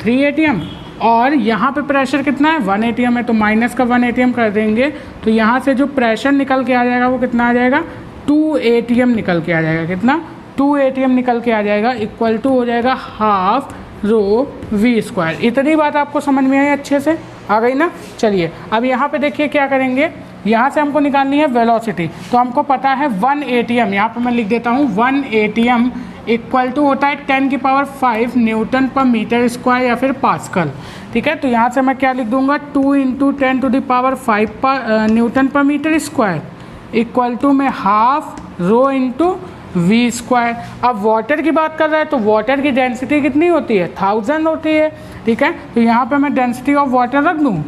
3 atm, और यहाँ पे प्रेशर कितना है, 1 atm है, तो माइनस का 1 atm कर देंगे तो यहाँ से जो प्रेशर निकल के आ जाएगा वो कितना आ जाएगा, 2 atm निकल के आ जाएगा, कितना, 2 atm निकल के आ जाएगा, इक्वल टू हो जाएगा हाफ रो V स्क्वायर। इतनी बात आपको समझ में आई, अच्छे से आ गई ना। चलिए अब यहाँ पे देखिए क्या करेंगे, यहाँ से हमको निकालनी है वेलोसिटी, तो हमको पता है 1 atm, यहाँ पे मैं लिख देता हूँ 1 atm इक्वल टू होता है 10⁵ न्यूटन पर मीटर स्क्वायर या फिर पास्कल, ठीक है। तो यहाँ से मैं क्या लिख दूंगा, 2 × 10⁵ न्यूटन पर मीटर स्क्वायर इक्वल टू में half rho into V square. अब वाटर की बात कर रहा है तो वाटर की डेंसिटी कितनी होती है, 1000 होती है, ठीक है। तो यहाँ पे मैं डेंसिटी ऑफ वाटर रख दूँ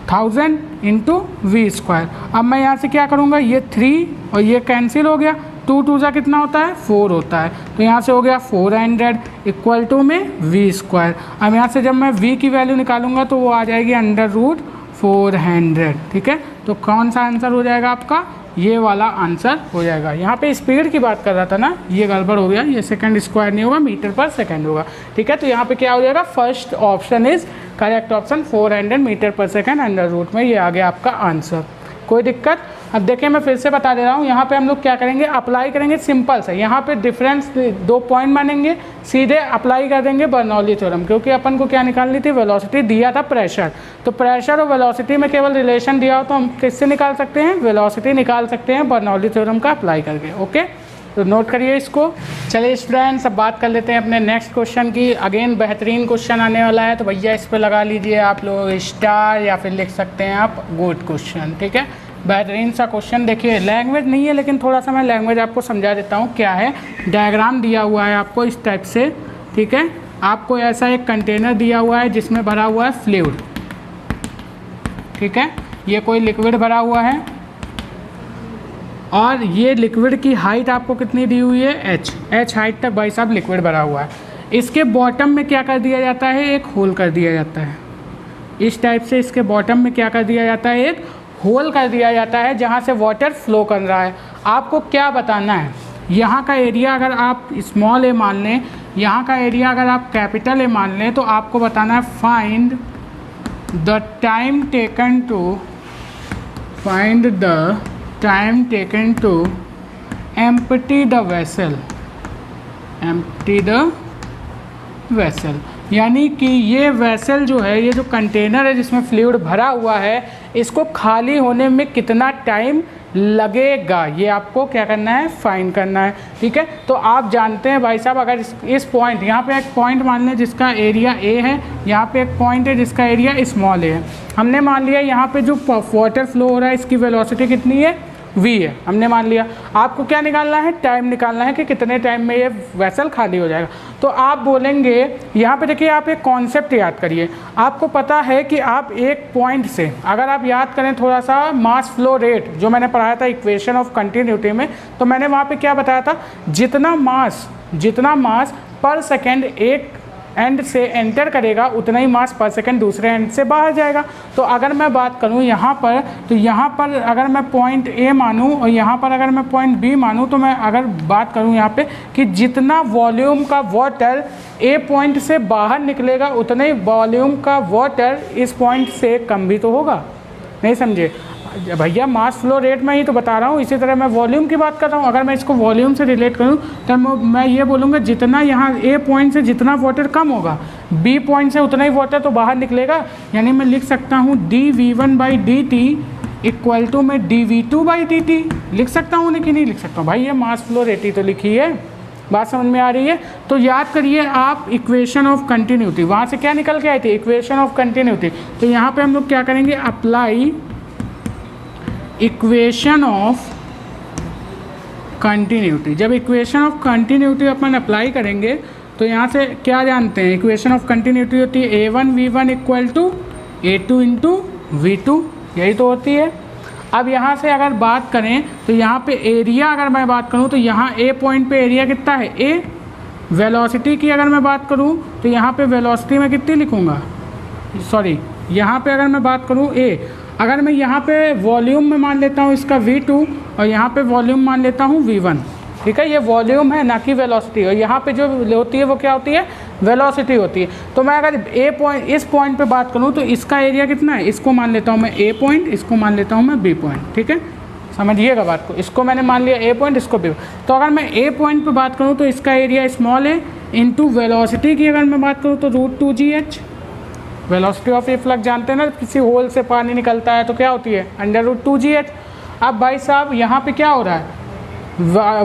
1000 × V स्क्वायर। अब मैं यहाँ से क्या करूँगा, ये 3 और ये कैंसिल हो गया, 2 2 सा कितना होता है, 4 होता है, तो यहाँ से हो गया 400 इक्वल टू में V स्क्वायर। अब यहाँ से जब मैं V की वैल्यू निकालूंगा तो वो आ जाएगी √400, ठीक है। तो कौन सा आंसर हो जाएगा आपका, ये वाला आंसर हो जाएगा। यहाँ पे स्पीड की बात कर रहा था ना, ये गड़बड़ हो गया, ये सेकंड स्क्वायर नहीं होगा, मीटर पर सेकंड होगा, ठीक है। तो यहाँ पे क्या हो जाएगा, first option is correct option, 400 metre per second under root में, ये आ गया आपका आंसर। कोई दिक्कत। अब देखिए मैं फिर से बता दे रहा हूँ, यहाँ पे हम लोग क्या करेंगे, अप्लाई करेंगे सिंपल से, यहाँ पे डिफरेंस 2 पॉइंट मानेंगे, सीधे अप्लाई कर देंगे बर्नौली थ्योरम, क्योंकि अपन को क्या निकालनी थी, वेलोसिटी दिया था प्रेशर, तो प्रेशर और वेलोसिटी में केवल रिलेशन दिया हो तो हम किससे निकाल सकते हैं, वेलोसिटी निकाल सकते हैं बर्नौली थ्योरम का अप्लाई करके। ओके, तो नोट करिए इसको। चलिए स्टूडेंट्स अब बात कर लेते हैं अपने नेक्स्ट क्वेश्चन की। अगेन बेहतरीन क्वेश्चन आने वाला है, तो भैया इस पर लगा लीजिए आप लोग स्टार, या फिर लिख सकते हैं आप गुड क्वेश्चन, ठीक है। बेहतरीन सा क्वेश्चन, देखिए लैंग्वेज नहीं है लेकिन थोड़ा सा मैं लैंग्वेज आपको समझा देता हूँ क्या है। डायग्राम दिया हुआ है आपको इस टाइप से, ठीक है। आपको ऐसा एक कंटेनर दिया हुआ है जिसमें भरा हुआ है फ्लूइड, ठीक है। ये कोई लिक्विड भरा हुआ है और ये लिक्विड की हाइट आपको कितनी दी हुई है, h हाइट तक भाई साहब लिक्विड भरा हुआ है। इसके बॉटम में क्या कर दिया जाता है, एक होल कर दिया जाता है। इस टाइप से इसके बॉटम में क्या कर दिया जाता है, एक होल कर दिया जाता है जहाँ से वाटर फ्लो कर रहा है। आपको क्या बताना है, यहाँ का एरिया अगर आप स्मॉल ए मान लें, यहाँ का एरिया अगर आप कैपिटल ए मान लें, तो आपको बताना है find the time taken to empty the vessel. यानी कि ये वेसल जो है, ये जो कंटेनर है जिसमें फ्लूइड भरा हुआ है, इसको खाली होने में कितना टाइम लगेगा, ये आपको क्या करना है, फाइंड करना है। ठीक है, तो आप जानते हैं भाई साहब, अगर इस पॉइंट, यहाँ पे एक पॉइंट मान लें जिसका एरिया ए है, यहाँ पे एक पॉइंट है जिसका एरिया स्मॉल ए है। हमने मान लिया यहाँ पे जो वाटर फ्लो हो रहा है इसकी वेलोसिटी कितनी है, v है, हमने मान लिया। आपको क्या निकालना है, टाइम निकालना है कि कितने टाइम में ये वेसल खाली हो जाएगा। तो आप बोलेंगे, यहाँ पे देखिए, आप एक कॉन्सेप्ट याद करिए। आपको पता है कि आप एक पॉइंट से, अगर आप याद करें थोड़ा सा मास फ्लो रेट जो मैंने पढ़ाया था इक्वेशन ऑफ कंटिन्यूटी में, तो मैंने वहाँ पे क्या बताया था, जितना मास पर सेकेंड एक एंड से एंटर करेगा उतना ही मास पर सेकंड दूसरे एंड से बाहर जाएगा। तो अगर मैं बात करूं यहाँ पर, तो यहाँ पर अगर मैं पॉइंट ए मानूं और यहाँ पर अगर मैं पॉइंट बी मानूं, तो मैं अगर बात करूं यहाँ पे कि जितना वॉल्यूम का वाटर ए पॉइंट से बाहर निकलेगा उतना ही वॉल्यूम का वाटर इस पॉइंट से कम भी तो होगा। नहीं समझे भैया, मास फ्लो रेट में ही तो बता रहा हूँ। इसी तरह मैं वॉल्यूम की बात कर रहा हूँ। अगर मैं इसको वॉल्यूम से रिलेट करूँ तो मैं ये बोलूँगा, जितना यहाँ ए पॉइंट से जितना वाटर कम होगा, बी पॉइंट से उतना ही वाटर तो बाहर निकलेगा। यानी मैं लिख सकता हूँ dv1/dt इक्वल टू मैं dv2/dt लिख सकता हूँ, लेकिन नहीं लिख सकता हूँ भाई, ये मास फ्लो रेट ही तो लिखी है। बात समझ में आ रही है? तो याद करिए आप इक्वेशन ऑफ कंटिन्यूटी, वहाँ से क्या निकल के आई थी, इक्वेशन ऑफ कंटिन्यूटी। तो यहाँ पे हम लोग क्या करेंगे, अप्लाई इक्वेशन ऑफ कंटिन्यूटी। जब equation of continuity upon apply करेंगे तो यहाँ से क्या जानते हैं, इक्वेशन ऑफ कंटिन्यूटी होती है a1v1 equal to a2 into v2, यही तो होती है। अब यहाँ से अगर बात करें तो यहाँ पे एरिया अगर मैं बात करूँ तो यहाँ ए पॉइंट पे एरिया कितना है, ए। वेलोसिटी की अगर मैं बात करूँ तो यहाँ पे वेलोसिटी में कितनी लिखूँगा, सॉरी यहाँ पे अगर मैं बात करूँ ए, अगर मैं यहाँ पे वॉल्यूम में मान लेता हूँ इसका v2 और यहाँ पे वॉल्यूम मान लेता हूँ v1, ठीक है, ये वॉल्यूम है ना कि वेलोसिटी। और यहाँ पे जो होती है वो क्या होती है, वेलोसिटी होती है। तो मैं अगर ए पॉइंट, इस पॉइंट पे बात करूँ तो इसका एरिया कितना है, इसको मान लेता हूँ मैं ए पॉइंट, इसको मान लेता हूँ मैं बी पॉइंट। ठीक है, समझिएगा बात को, इसको मैंने मान लिया ए पॉइंट, इसको बी। तो अगर मैं ए पॉइंट पे बात करूँ तो इसका एरिया स्मॉल है, इंटू वेलोसिटी की अगर मैं बात करूँ तो √2gh। Velocity of A flux जानते हैं ना, किसी होल से पानी निकलता है तो क्या होती है, √2gh। अब भाई साहब यहाँ पे क्या हो रहा है,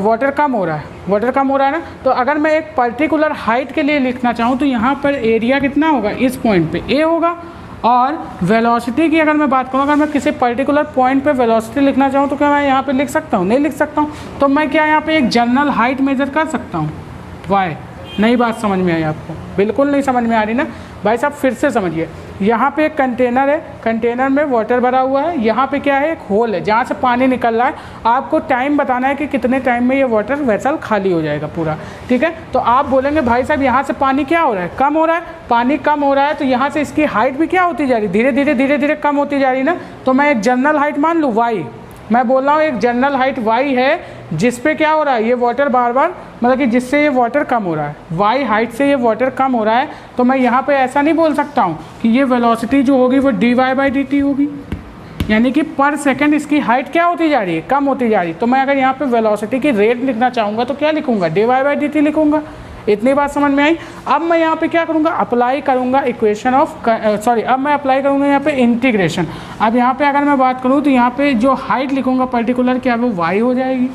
वाटर कम हो रहा है, वाटर कम हो रहा है ना। तो अगर मैं एक पर्टिकुलर हाइट के लिए लिखना चाहूँ तो यहाँ पर एरिया कितना होगा, इस पॉइंट पे ए होगा। और वेलोसिटी की अगर मैं बात करूँ, अगर मैं किसी पर्टिकुलर पॉइंट पे वेलोसिटी लिखना चाहूँ तो क्या मैं यहाँ पे लिख सकता हूँ, नहीं लिख सकता हूँ। तो मैं क्या यहाँ पे एक जनरल हाइट मेजर कर सकता हूँ, वाई। नई बात समझ में आई आपको, बिल्कुल नहीं समझ में आ रही ना भाई साहब, फिर से समझिए। यहाँ पे एक कंटेनर है, कंटेनर में वाटर भरा हुआ है, यहाँ पे क्या है, एक होल है जहाँ से पानी निकल रहा है। आपको टाइम बताना है कि कितने टाइम में ये वाटर वेसल खाली हो जाएगा पूरा। ठीक है, तो आप बोलेंगे भाई साहब यहाँ से पानी क्या हो रहा है, कम हो रहा है, पानी कम हो रहा है, तो यहाँ से इसकी हाइट भी क्या होती जा रही, धीरे धीरे कम होती जा रही ना। तो मैं एक जनरल हाइट मान लूँ वाई, मैं बोल रहा हूँ एक जनरल हाइट वाई है जिस पे क्या हो रहा है, ये वाटर बार बार, मतलब कि जिससे ये वाटर कम हो रहा है, वाई हाइट से ये वाटर कम हो रहा है। तो मैं यहाँ पे ऐसा नहीं बोल सकता हूँ कि ये वेलोसिटी जो होगी वो dy/dt होगी, यानी कि पर सेकंड इसकी हाइट क्या होती जा रही है, कम होती जा रही है। तो मैं अगर यहाँ पे वेलोसिटी की रेट लिखना चाहूँगा तो क्या लिखूँगा, dy/dt लिखूँगा। इतनी बात समझ में आई। अब मैं यहाँ पे क्या करूँगा, अप्लाई करूँगा इक्वेशन ऑफ अब मैं अप्लाई करूँगा यहाँ पे इंटीग्रेशन। अब यहाँ पे अगर मैं बात करूँ तो यहाँ पे जो हाइट लिखूँगा पर्टिकुलर, क्या वो वाई हो जाएगी,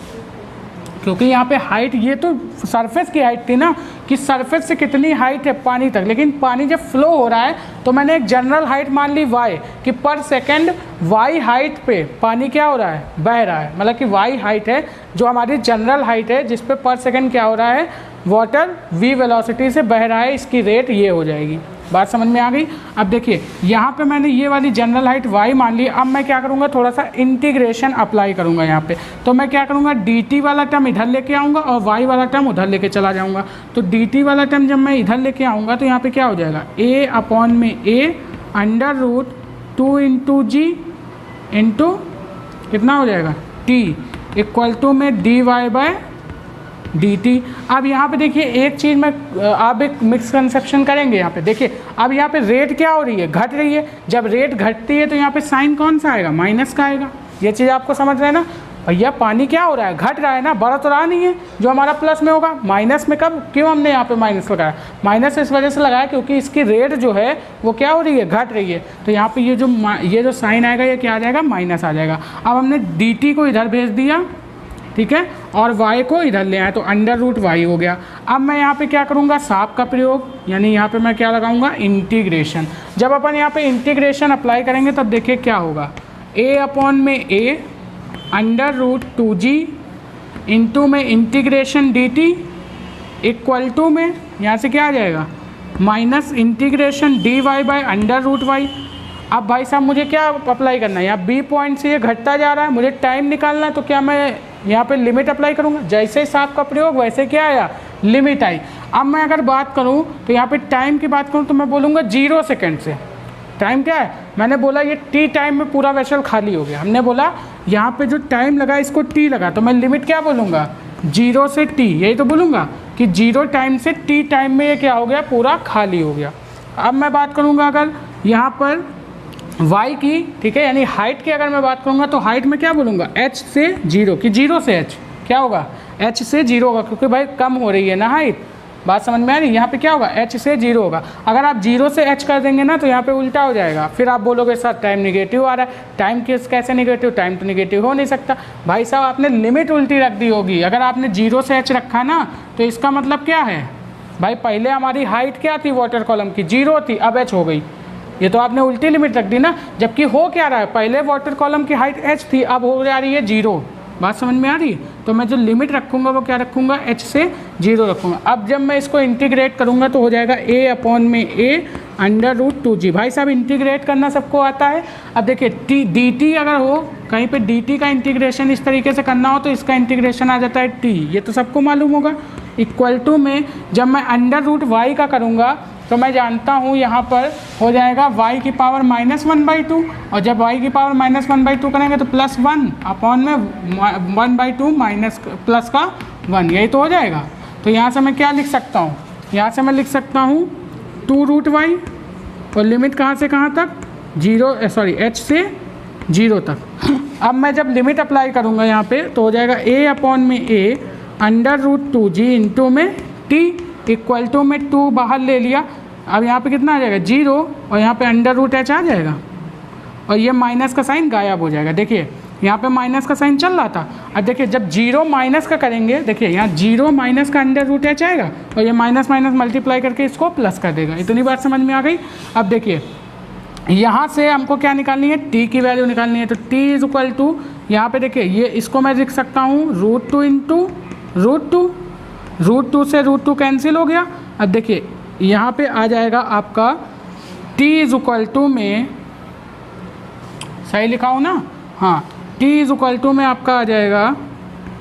क्योंकि यहाँ पे हाइट, ये तो सरफेस की हाइट थी ना कि सरफेस से कितनी हाइट है पानी तक, लेकिन पानी जब फ्लो हो रहा है तो मैंने एक जनरल हाइट मान ली वाई, कि पर सेकंड वाई हाइट पे पानी क्या हो रहा है, बह रहा है। मतलब कि वाई हाइट है जो हमारी जनरल हाइट है जिस पे पर सेकंड क्या हो रहा है, वाटर v वेलोसिटी से बह रहा है, इसकी रेट ये हो जाएगी। बात समझ में आ गई। अब देखिए यहाँ पे मैंने ये वाली जनरल हाइट y मान ली। अब मैं क्या करूँगा, थोड़ा सा इंटीग्रेशन अप्लाई करूँगा यहाँ पे। तो मैं क्या करूँगा, dt वाला टर्म इधर लेके आऊँगा और y वाला टर्म उधर लेके चला जाऊँगा। तो dt वाला टर्म जब मैं इधर लेके आऊँगा तो यहाँ पे क्या हो जाएगा, a अपॉन में a under root 2 into G into कितना हो जाएगा t इक्वल टू में dy बाय dt। अब यहाँ पे देखिए एक चीज़ में आप एक मिसकंसेप्शन करेंगे। यहाँ पे देखिए अब यहाँ पे रेट क्या हो रही है, घट रही है। जब रेट घटती है तो यहाँ पे साइन कौन सा आएगा, माइनस का आएगा। ये चीज़ आपको समझ रहे हैं ना भैया, पानी क्या हो रहा है, घट रहा है ना, बढ़ तो रहा नहीं है, जो हमारा प्लस में होगा माइनस में। कब, क्यों हमने यहाँ पे माइनस लगाया, माइनस इस वजह से लगाया क्योंकि इसकी रेट जो है वो क्या हो रही है, घट रही है। तो यहाँ पे ये जो साइन आएगा ये क्या आ जाएगा, माइनस आ जाएगा। अब हमने dt को इधर भेज दिया, ठीक है, और y को इधर ले आए तो अंडर रूट y हो गया। अब मैं यहाँ पे क्या करूँगा, साफ का प्रयोग, यानी यहाँ पे मैं क्या लगाऊंगा, इंटीग्रेशन। जब अपन यहाँ पे इंटीग्रेशन अप्लाई करेंगे तब देखिए क्या होगा, a अपॉन में a under root 2g into में इंटीग्रेशन dt इक्वल टू में यहाँ से क्या आ जाएगा, minus integration dy by under root y। अब भाई साहब मुझे क्या अप्लाई करना है, यहाँ b पॉइंट से ये घटता जा रहा है, मुझे टाइम निकालना है। तो क्या मैं यहाँ पे लिमिट अप्लाई करूँगा, जैसे ही साफ का प्रयोग वैसे क्या आया, लिमिट आई। अब मैं अगर बात करूँ तो यहाँ पे टाइम की बात करूँ तो मैं बोलूँगा 0 सेकेंड से। टाइम क्या है, मैंने बोला ये t टाइम में पूरा वेसल खाली हो गया। हमने बोला यहाँ पे जो टाइम लगा इसको t लगा, तो मैं लिमिट क्या बोलूँगा, 0 से t, यही तो बोलूँगा कि 0 टाइम से t टाइम में ये क्या हो गया, पूरा खाली हो गया। अब मैं बात करूँगा अगर यहाँ पर y की, ठीक है, यानी हाइट की अगर मैं बात करूँगा तो हाइट में क्या बोलूँगा, h से 0, कि 0 से h क्या होगा, h से 0 होगा, क्योंकि भाई कम हो रही है ना हाइट। बात समझ में आ रही है, यहाँ पे क्या होगा, h से 0 होगा। अगर आप 0 से h कर देंगे ना तो यहाँ पे उल्टा हो जाएगा, फिर आप बोलोगे सर टाइम निगेटिव आ रहा है। टाइम कैसे निगेटिव, टाइम तो निगेटिव हो नहीं सकता। भाई साहब आपने लिमिट उल्टी रख दी होगी। अगर आपने 0 से h रखा ना तो इसका मतलब क्या है भाई, पहले हमारी हाइट क्या थी वाटर कॉलम की, 0 थी, अब h हो गई। ये तो आपने उल्टी लिमिट रख दी ना, जबकि हो क्या रहा है, पहले वाटर कॉलम की हाइट h थी, अब हो जा रही है 0। बात समझ में आ रही है। तो मैं जो लिमिट रखूँगा वो क्या रखूँगा, h से 0 रखूँगा। अब जब मैं इसको इंटीग्रेट करूँगा तो हो जाएगा a अपॉन में a अंडर रूट 2g। भाई साहब इंटीग्रेट करना सबको आता है। अब देखिए dt अगर हो कहीं पे dt का इंटीग्रेशन इस तरीके से करना हो तो इसका इंटीग्रेशन आ जाता है t, ये तो सबको मालूम होगा। इक्वल टू में जब मैं अंडर रूट y का करूँगा तो मैं जानता हूँ यहाँ पर हो जाएगा y की पावर -1/2, और जब y की पावर -1/2 करेंगे तो +1 अपॉन में 1/2 माइनस प्लस का 1, यही तो हो जाएगा। तो यहाँ से मैं क्या लिख सकता हूँ, यहाँ से मैं लिख सकता हूँ 2√y, और लिमिट कहाँ से कहाँ तक, h से 0 तक। अब मैं जब लिमिट अप्लाई करूँगा यहाँ पे तो हो जाएगा a अपॉन में a under root 2g into में t इक्वल टू में 2 बाहर ले लिया। अब यहाँ पे कितना आ जाएगा, 0, और यहाँ पे अंडर रूट h आ जाएगा, और ये माइनस का साइन गायब हो जाएगा। देखिए यहाँ पे माइनस का साइन चल रहा था, अब देखिए जब 0 माइनस का करेंगे, देखिए यहाँ 0 माइनस का अंडर रूट h आएगा, और ये माइनस माइनस मल्टीप्लाई करके इसको प्लस कर देगा। इतनी बात समझ में आ गई। अब देखिए यहाँ से हमको क्या निकालनी है, t की वैल्यू निकालनी है। तो t इज इक्वल टू, यहाँ पे देखिए ये इसको मैं लिख सकता हूँ √2 इंटू √2 से √2 कैंसिल हो गया। अब देखिए यहाँ पे आ जाएगा आपका t इज इक्वल टू में, सही लिखा हूँ ना, हाँ, t इज इक्वल टू में आपका आ जाएगा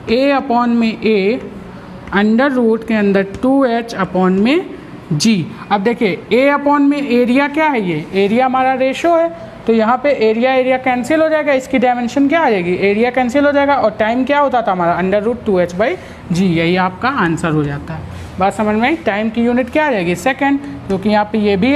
a अपॉन में a अंडर रूट के अंदर 2h अपॉन में g। अब देखिए a अपॉन में एरिया क्या है, ये एरिया हमारा रेशो है, तो यहाँ पे एरिया कैंसिल हो जाएगा, इसकी डायमेंशन क्या आ जाएगी, एरिया कैंसिल हो जाएगा, और टाइम क्या होता था हमारा √2h/g, यही आपका आंसर हो जाता है। बात समझ में आई। टाइम की यूनिट क्या आ जाएगी, सेकंड, क्योंकि यहाँ पे ये भी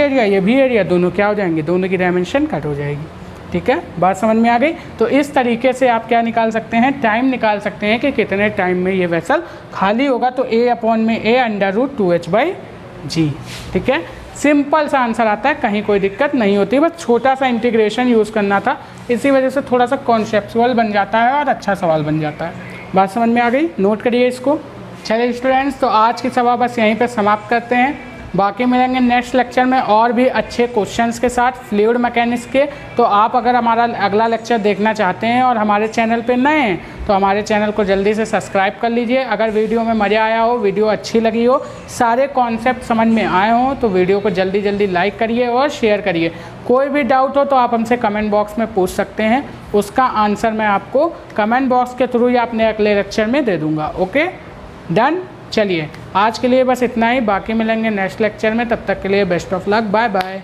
एरिया दोनों क्या हो जाएंगे, दोनों की डायमेंशन कट हो जाएगी। ठीक है, बात समझ में आ गई। तो इस तरीके से आप क्या निकाल सकते हैं, टाइम निकाल सकते हैं कि कितने टाइम में ये वेसल खाली होगा। तो a अपॉन में a अंडर रूट 2h/g। ठीक है, सिंपल सा आंसर आता है, कहीं कोई दिक्कत नहीं होती, बस छोटा सा इंटीग्रेशन यूज़ करना था, इसी वजह से थोड़ा सा कॉन्सेप्चुअल बन जाता है और अच्छा सवाल बन जाता है। बात समझ में आ गई, नोट करिए इसको। चलिए स्टूडेंट्स, तो आज की सभा बस यहीं पे समाप्त करते हैं। बाकी मिलेंगे नेक्स्ट लेक्चर में और भी अच्छे क्वेश्चंस के साथ फ्लूइड मैकेनिक्स के। तो आप अगर हमारा अगला लेक्चर देखना चाहते हैं और हमारे चैनल पे नए हैं तो हमारे चैनल को जल्दी से सब्सक्राइब कर लीजिए। अगर वीडियो में मज़ा आया हो, वीडियो अच्छी लगी हो, सारे कॉन्सेप्ट समझ में आए हों तो वीडियो को जल्दी जल्दी लाइक करिए और शेयर करिए। कोई भी डाउट हो तो आप हमसे कमेंट बॉक्स में पूछ सकते हैं, उसका आंसर मैं आपको कमेंट बॉक्स के थ्रू या अपने अगले लेक्चर में दे दूँगा। Okay, done. चलिए आज के लिए बस इतना ही, बाकी मिलेंगे नेक्स्ट लेक्चर में। तब तक के लिए best of luck, bye bye.